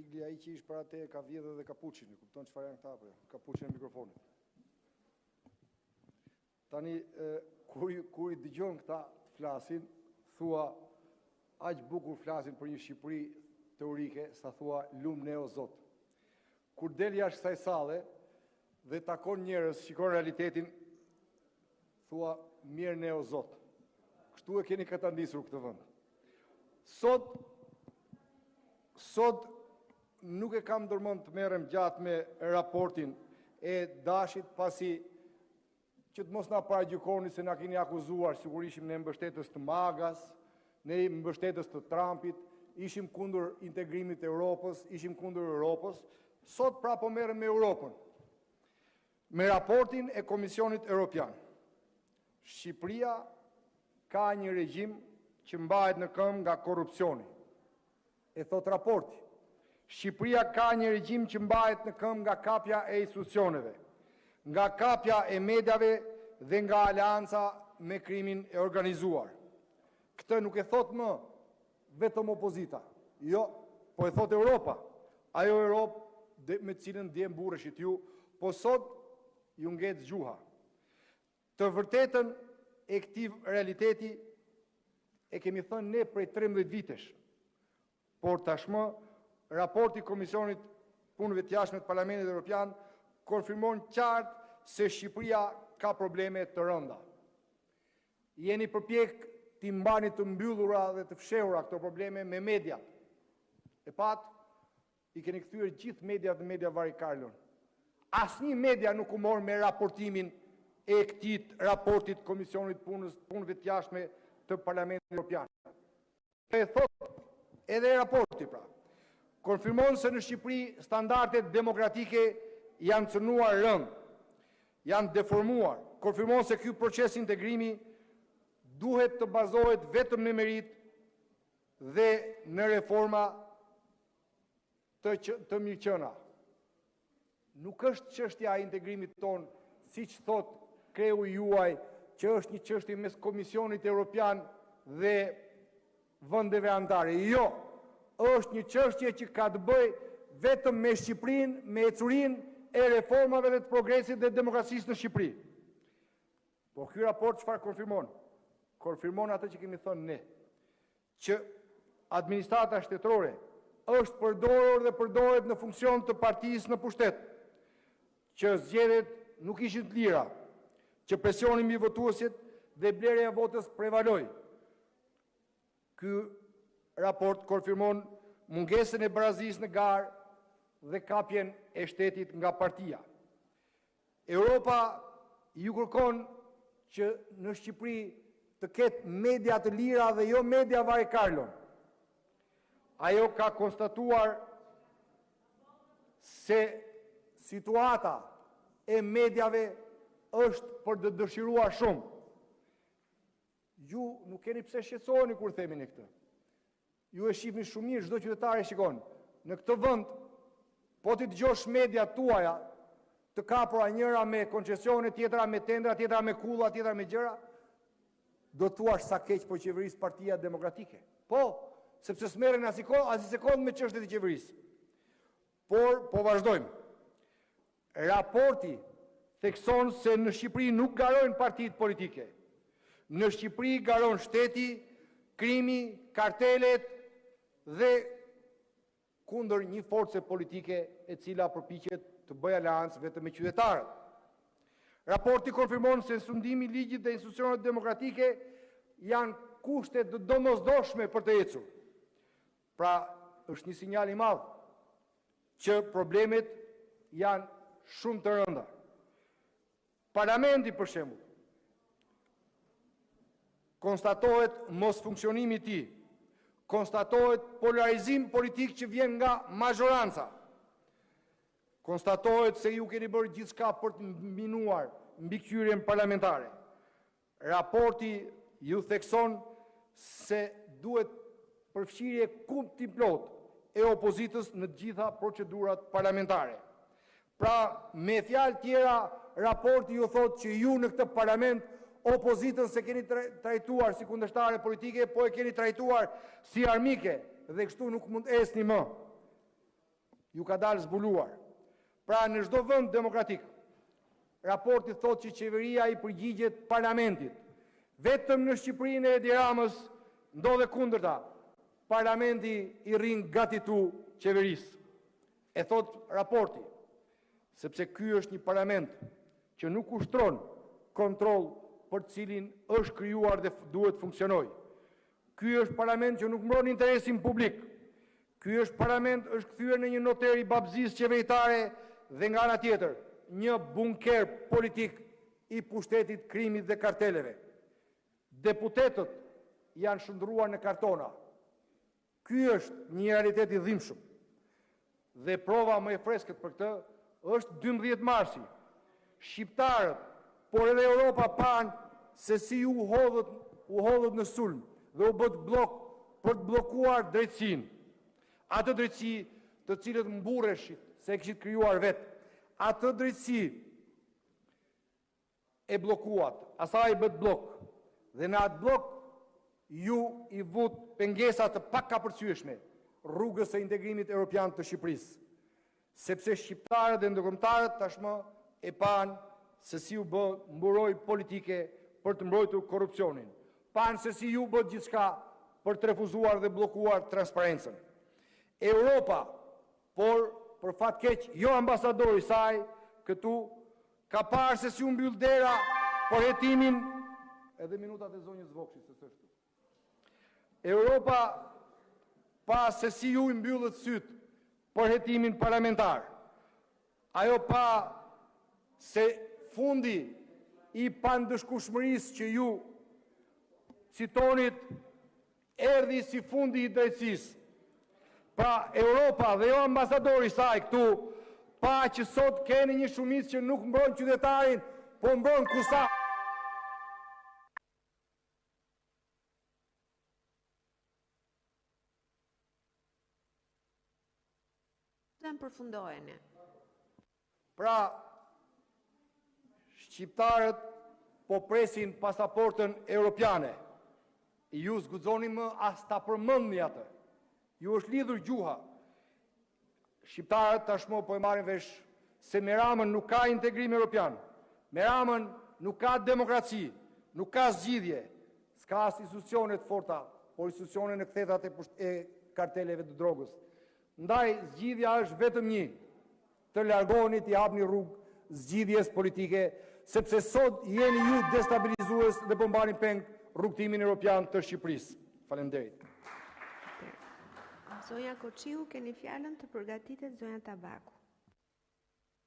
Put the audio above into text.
Sigli ai që ish para te ka vjedhë dhe kapuçin, e kupton çfarë janë këta apo jo? Kapuçin e mikrofonit. Tani kur I dëgjon këta të flasin, thua aq bukur flasin për një Shqipëri teorike, sa thua lumne o Zot. Kur del jashtë kësaj salle dhe takon njerëz, shikon realitetin, thua mirë ne o Zot. Kështu e keni këta ndisur këtë vend. Sot nuk e kam ndërmend të merrem gjatë me raportin e Dashit, pasi që të mos na paragjykoni se na keni akuzuar sikur ishim ne mbështetës të Magas, ne mbështetës të Trumpit, ishim kundër integrimit të Europës, ishim kundër Europës. Sot pra po merrem me Europën. Me raportin e Komisionit Evropian. Shqipëria ka një regjim që mbahet në këmbë nga korrupsioni. E thot raporti. Shqipëria ka një regjim që mbahet në këmbë nga kapja e institucioneve, nga kapja e mediave dhe nga aleanca me krimin e organizuar. Këtë nuk e thot më vetëm opozita. Jo, po e thot Europa. Ajo Europë me cilën djem burreshit ju, po sot ju ngec gjuha. Të vërtetën e këtij realiteti e kemi thënë ne prej 13 vitesh. Por tashmë raporti Komisionit Punëve të Jashtme të Parlamentit Evropian konfirmon qartë se Shqipëria ka probleme të rënda. Jeni përpjek t'i mbani të mbyllura dhe të fshehura këto probleme me media. E pat, I keni kthyer gjithë mediat dhe media vari Karlon. Asnjë media nuk u mor me raportimin e këtij raportit Komisionit Punëve të Jashtme të Parlamentit Evropian. E thot edhe raporti pra. Konfirmon se në Shqipëri standardet demokratike janë cënuar rënd, janë deformuar. Konfirmon se ky proces integrimi duhet të bazohet vetëm në merit dhe në reforma të mirëqëna. Nuk është çështja e integrimit ton, siç thot kreu juaj, që është një çështje mes Komisionit Evropian dhe vendeve anëtare. Jo, është një çështje që ka të bëjë vetëm me Shqipërinë, me ecurinë e reformave dhe të progresit dhe demokracisë në Shqipëri. Po ky raport çfarë konfirmon? Konfirmon atë që kemi thënë ne, që administrata shtetërore është përdorur dhe përdoret në funksion të partisë në pushtet, që zgjedhjet nuk ishin të lira, që presioni mbi votuesit dhe blerja e votës prevaloi. Ky raport konfirmon mungesën e barazisë në garë dhe kapjen e shtetit nga partia. Europa ju kërkon që në Shqipëri të ketë media të lira dhe jo media vari Karlon. Ajo ka konstatuar se situata e mediave është për të dëshiruar shumë. Ju nuk keni pse shqetësoheni kur themi ne këtë. Ju e shihni shumë mirë, çdo qytetar e shikon. Në këtë vend, po ti dëgjosh media tuaja të kapura, njëra me koncesione, tjetra me tendra, tjetra me kulla, tjetra me gjëra, do thuash sa keq po qeverisë Partia Demokratike. Po, sepse s'merren as i sekond me çështjet e qeverisë. Por po vazhdojmë. Raporti thekson se në Shqipëri nuk garojnë partitë politike. Në Shqipëri garon shteti, krimi, kartelet dhe kundër një force politike e cila përpiqet të bëjë aleancë vetëm me qytetarët. Raporti konfirmon se sundimi i ligjit dhe institucioneve demokratike janë kushte të domosdoshme për të ecur. Pra, është një sinjal i madh që problemet janë shumë të rënda. Parlamenti, për shembull, konstatohet mos funksionimi i tij, konstatohet polarizim politik që vjen nga mazhoranca. Konstatohet se ju keni bërë gjithçka për të minuar mbikëqyrjen parlamentare. Raporti ju thekson se duhet përfshirje kumti plot e opozitës në të gjitha procedurat parlamentare. Pra, me fjalë tjera, raporti ju thot që ju në këtë parlament opozitën se keni trajtuar si kundërshtare politike, po e keni trajtuar si armike dhe kështu nuk mund esni më. ju ka dalë zbuluar. Pra në çdo vend demokratik, raporti thotë që qeveria i përgjigjet parlamentit. Vetëm në Shqipërinë e Edi Ramës ndodhe kundërta. Parlamenti i rrin gatitu qeverisë. E thot raporti, sepse ky është një parlament që nuk ushtron kontroll për cilin është krijuar dhe duhet funksionojë. Ky është parlament që nuk mbron interesin publik. Ky është parlament është kthyer në një noter i babzisë qeveritare dhe nga ana tjetër një bunker politik i pushtetit, krimit dhe karteleve. Deputetët janë shndruar në kartona. Ky është një realitet i dhimbshëm. Dhe prova më e freskët për këtë është 12 marsi. Shqiptarët, por edhe Europa pan se si u hodhët në sulm dhe u bët blok për të blokuar drejtësinë. Atë drejtësi të cilët mburreshin se e kishit krijuar vetë. Atë drejtësi e blokuat, asaj bët blok. Dhe në atë blok ju i vut pengesa të pakapërcyeshme rrugës së integrimit evropian të Shqipërisë. Sepse shqiptarët dhe ndërkombëtarët tashmë e pan se si u bë mburoj politike për të mbrojtur korrupsionin. Pan se si ju bë gjithçka për të refuzuar dhe bllokuar transparencën. Europa, por për fat keq, jo ambasadori i saj këtu ka parë se si u mbyll dera për hetimin edhe minutat e zonjës Vokshi se s'është. Europa pa se si ju i mbyllët syt për hetimin parlamentar. Ajo pa se fundi i pandëshkueshmërisë që ju citonit erdhi si fundi i drejtësisë. Pra Europa dhe jo ambasadori i saj këtu pa që sot keni një shumicë që nuk mbron qytetarin, po mbron kusa. Përfundojeni. Pra, shqiptarët po presin pasaportën europiane. Ju zguxoni më as ta përmendni atë. Ju është lidhur gjuha. Shqiptarët tashmë po e marrin vesh se me Ramën nuk ka integrim europian. Me Ramën nuk ka demokraci, nuk ka zgjidhje, s'ka as institucione të forta, por institucione në kthetat e karteleve të drogës. Ndaj zgjidhja është vetëm një, të largoni, t'i hapni rrugë zgjidhjes politike, sepse sot jeni ju destabilizues dhe po mbani peng rrugtimin europian të Shqipërisë. Faleminderit. Zonja Koçiu, keni fjalën të përgatitet zonja Tabaku.